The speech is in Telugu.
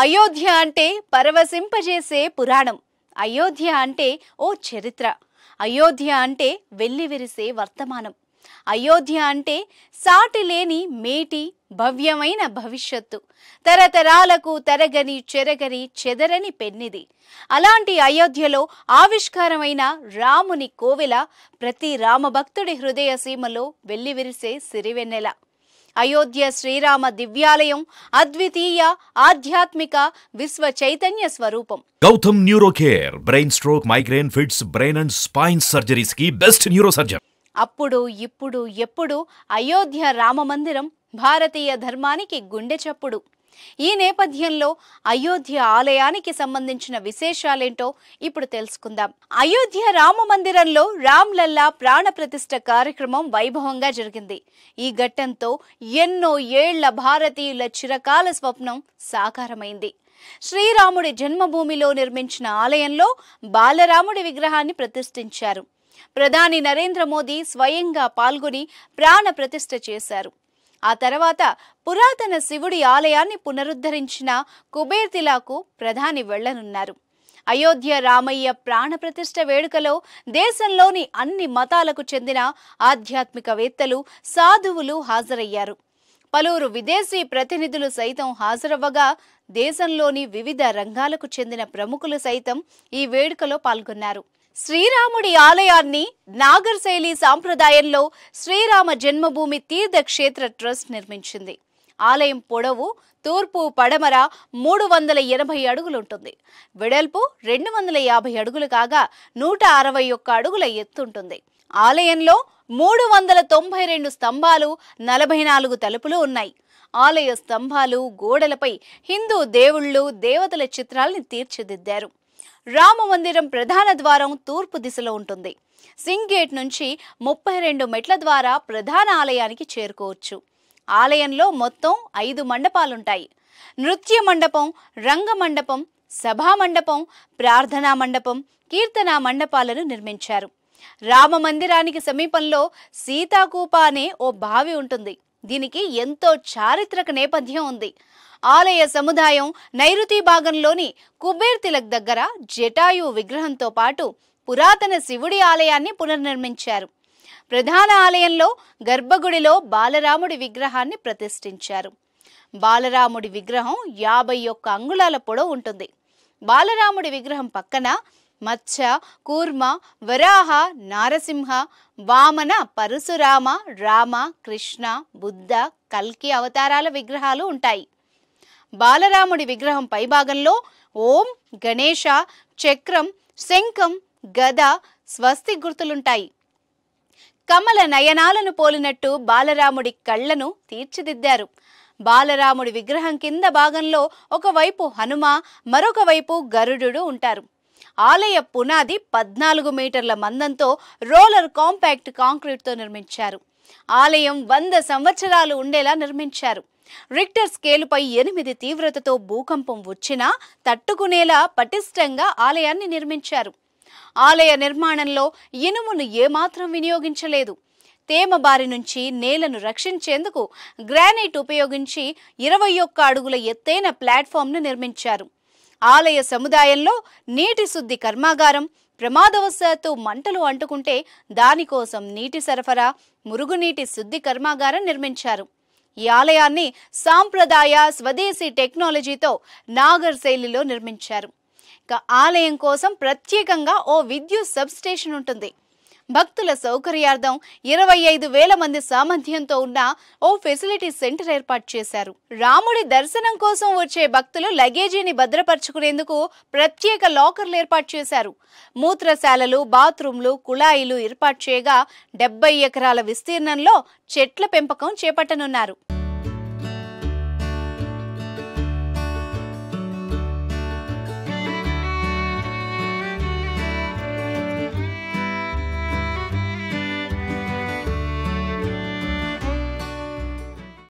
అయోధ్య అంటే పరవశింపజేసే పురాణం. అయోధ్య అంటే ఓ చరిత్ర. అయోధ్య అంటే వెల్లివిరిసే వర్తమానం. అయోధ్య అంటే సాటి లేని మేటి భవ్యమైన భవిష్యత్తు. తరతరాలకు తరగని చెరగని చెదరని పెన్నిది. అలాంటి అయోధ్యలో ఆవిష్కారమైన రాముని కోవెల ప్రతి రామభక్తుడి హృదయ సీమలో వెల్లివిరిసే సిరివెన్నెల. అయోధ్య శ్రీరామ దివ్యాలయం అద్వితీయ ఆధ్యాత్మిక విశ్వ చైతన్య స్వరూపం. Gautam neuro care brain stroke migraine fits brain and spine surgeries కి బెస్ట్ న్యూరో సర్జన్. అప్పుడు ఇప్పుడు ఎప్పుడు అయోధ్య రామ మందిరం భారతీయ ధర్మానికి గుండె చప్పుడు. ఈ నేపథ్యంలో అయోధ్య ఆలయానికి సంబంధించిన విశేషాలేంటో ఇప్పుడు తెలుసుకుందాం. అయోధ్య రామ మందిరంలో రామ్లల్లా ప్రాణ ప్రతిష్ఠ కార్యక్రమం వైభవంగా జరిగింది. ఈ ఘట్టంతో ఎన్నో ఏళ్ల భారతీయుల చిరకాల స్వప్నం సాకారమైంది. శ్రీరాముడి జన్మభూమిలో నిర్మించిన ఆలయంలో బాలరాముడి విగ్రహాన్ని ప్రతిష్ఠించారు. ప్రధాని నరేంద్ర మోదీ స్వయంగా పాల్గొని ప్రాణ ప్రతిష్ఠ చేశారు. ఆ తర్వాత పురాతన శివుడి ఆలయాన్ని పునరుద్ధరించిన కుబేర్తిలాకు ప్రధాని వెళ్లనున్నారు. అయోధ్య రామయ్య ప్రాణ ప్రతిష్ఠ వేడుకలో దేశంలోని అన్ని మతాలకు చెందిన ఆధ్యాత్మికవేత్తలు సాధువులు హాజరయ్యారు. పలువురు విదేశీ ప్రతినిధులు సైతం హాజరవ్వగా దేశంలోని వివిధ రంగాలకు చెందిన ప్రముఖులు సైతం ఈ వేడుకలో పాల్గొన్నారు. శ్రీరాముడి ఆలయాన్ని నాగర్ శైలి సాంప్రదాయంలో శ్రీరామ జన్మభూమి తీర్థక్షేత్ర ట్రస్ట్ నిర్మించింది. ఆలయం పొడవు తూర్పు పడమర 380 అడుగులుంటుంది. వెడల్పు 250 అడుగులు కాగా 161 అడుగుల ఎత్తుంటుంది. ఆలయంలో 392 స్తంభాలు 44 తలుపులు ఉన్నాయి. ఆలయ స్తంభాలు గోడలపై హిందూ దేవుళ్ళు దేవతల చిత్రాల్ని తీర్చిదిద్దారు. రామ మందిరం ప్రధాన ద్వారం తూర్పు దిశలో ఉంటుంది. సింగ్ గేట్ నుంచి 32 మెట్ల ద్వారా ప్రధాన ఆలయానికి చేరుకోవచ్చు. ఆలయంలో మొత్తం 5 మండపాలుంటాయి. నృత్య మండపం, రంగ మండపం, సభా మండపం, ప్రార్థనా మండపం, కీర్తనా మండపాలను నిర్మించారు. రామ మందిరానికి సమీపంలో సీతాకూప అనే ఓ బావి ఉంటుంది. దీనికి ఎంతో చారిత్రక నేపథ్యం ఉంది. ఆలయ సముదాయం నైరుతి భాగంలోని కుబేర్ తిలక్ దగ్గర జటాయు విగ్రహంతో పాటు పురాతన శివుడి ఆలయాన్ని పునర్నిర్మించారు. ప్రధాన ఆలయంలో గర్భగుడిలో బాలరాముడి విగ్రహాన్ని ప్రతిష్ఠించారు. బాలరాముడి విగ్రహం 51 అంగుళాల పొడవు ఉంటుంది. బాలరాముడి విగ్రహం పక్కన మత్స్య, కూర్మ, వరాహ, నారసింహ, వామన, పరశురామ, రామ, కృష్ణ, బుద్ధ, కల్కి అవతారాల విగ్రహాలు ఉంటాయి. బాలరాముడి విగ్రహం పైభాగంలో ఓం, గణేశ, చక్రం, శంఖం, గద, స్వస్తి గుర్తులుంటాయి. కమల నయనాలను పోలినట్టు బాలరాముడి కళ్లను తీర్చిదిద్దారు. బాలరాముడి విగ్రహం కింద భాగంలో ఒకవైపు హనుమ, మరొక వైపు గరుడు ఉంటారు. ఆలయ పునాది 14 మీటర్ల మందంతో రోలర్ కాంపాక్ట్ కాంక్రీట్తో నిర్మించారు. ఆలయం 100 సంవత్సరాలు ఉండేలా నిర్మించారు. రిక్టర్ స్కేలుపై 8 తీవ్రతతో భూకంపం వచ్చినా తట్టుకునేలా పటిష్టంగా ఆలయాన్ని నిర్మించారు. ఆలయ నిర్మాణంలో ఇనుమును ఏమాత్రం వినియోగించలేదు. తేమ బారి నుంచి నేలను రక్షించేందుకు గ్రానైట్ ఉపయోగించి 21 అడుగుల ఎత్తైన ప్లాట్ఫామ్ను నిర్మించారు. ఆలయ సముదాయంలో నీటి శుద్ధి కర్మాగారం, ప్రమాదవశాత్తు మంటలు అంటుకుంటే దానికోసం నీటి సరఫరా, మురుగునీటి శుద్ధి కర్మాగారం నిర్మించారు. ఈ ఆలయాన్ని సాంప్రదాయ స్వదేశీ టెక్నాలజీతో నాగర్ శైలిలో నిర్మించారు. ఇక ఆలయం కోసం ప్రత్యేకంగా ఓ విద్యుత్ సబ్స్టేషన్ ఉంటుంది. భక్తుల సౌకర్యార్థం 25,000 మంది సామర్థ్యంతో ఉన్న ఓ ఫెసిలిటీ సెంటర్ ఏర్పాటు చేశారు. రాముడి దర్శనం కోసం వచ్చే భక్తులు లగేజీని భద్రపరుచుకునేందుకు ప్రత్యేక లాకర్లు ఏర్పాటు చేశారు. మూత్రశాలలు, బాత్రూంలు, కుళాయిలు ఏర్పాటు చేయగా 70 ఎకరాల విస్తీర్ణంలో చెట్ల పెంపకం చేపట్టనున్నారు.